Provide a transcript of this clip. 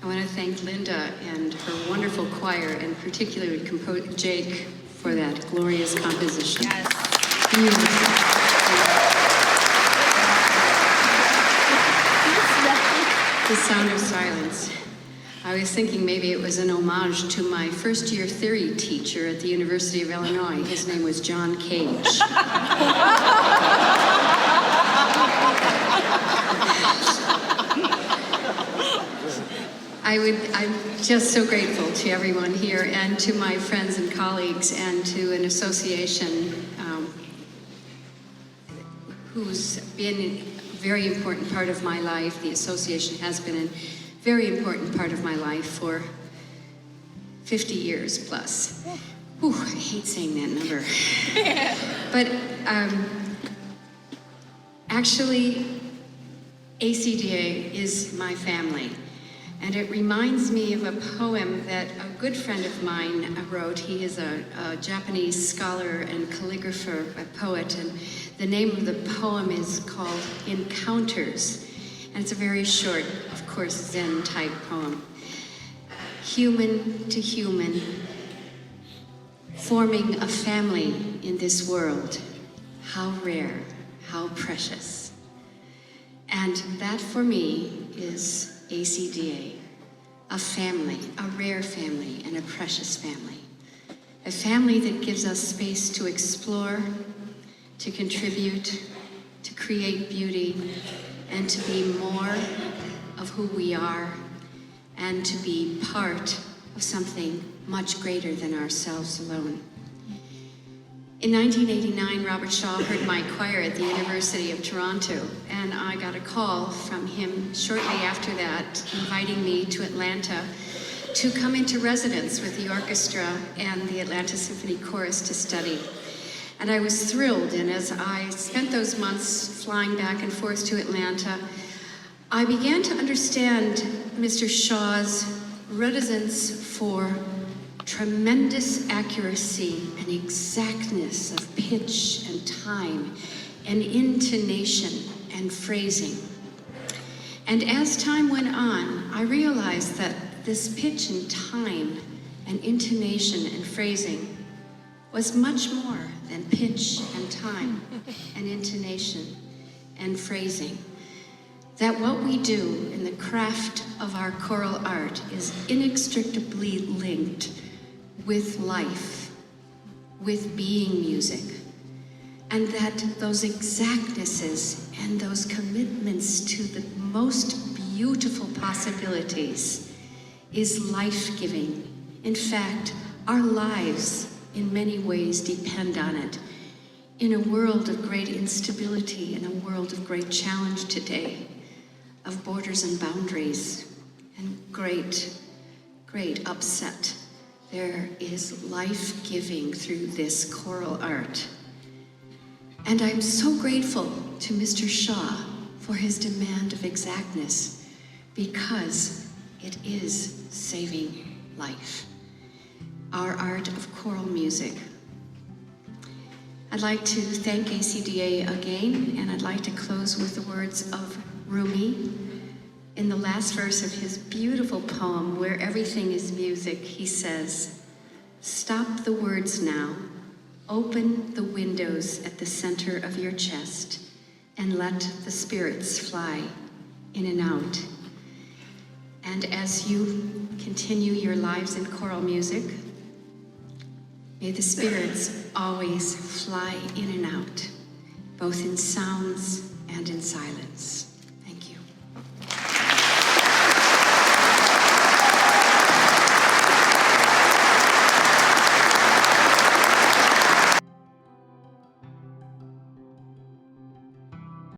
I want to thank Linda and her wonderful choir, and particularly Jake for that glorious composition. Yes. The Sound of Silence. I was thinking maybe it was an homage to my first-year theory teacher at the University of Illinois. His name was John Cage. I'm just so grateful to everyone here and to my friends and colleagues and to an association who's been a very important part of my life. The association has been a very important part of my life for 50 years plus. Whew, I hate saying that number. But actually, ACDA is my family. And it reminds me of a poem that a good friend of mine wrote. He is a Japanese scholar and calligrapher, a poet, and the name of the poem is called Encounters. And it's a very short, of course, Zen type poem. Human to human, forming a family in this world. How rare, how precious. And that for me is ACDA, a family, a rare family, and a precious family. A family that gives us space to explore, to contribute, to create beauty, and to be more of who we are, and to be part of something much greater than ourselves alone. In 1989, Robert Shaw heard my choir at the University of Toronto, and I got a call from him shortly after that, inviting me to Atlanta to come into residence with the orchestra and the Atlanta Symphony Chorus to study. And I was thrilled, and as I spent those months flying back and forth to Atlanta, I began to understand Mr. Shaw's reticence for tremendous accuracy and exactness of pitch and time and intonation and phrasing. And as time went on, I realized that this pitch and time and intonation and phrasing was much more than pitch and time and intonation and phrasing. That what we do in the craft of our choral art is inextricably linked with life, with being music, and that those exactnesses and those commitments to the most beautiful possibilities is life-giving. In fact, our lives in many ways depend on it. In a world of great instability, in a world of great challenge today, of borders and boundaries, and great upset, there is life-giving through this choral art. And I'm so grateful to Mr. Shaw for his demand of exactness, because it is saving life. Our art of choral music. I'd like to thank ACDA again, and I'd like to close with the words of Rumi. In the last verse of his beautiful poem, Where Everything is Music, he says, "Stop the words now, open the windows at the center of your chest, and let the spirits fly in and out." And as you continue your lives in choral music, may the spirits always fly in and out, both in sounds and in silence.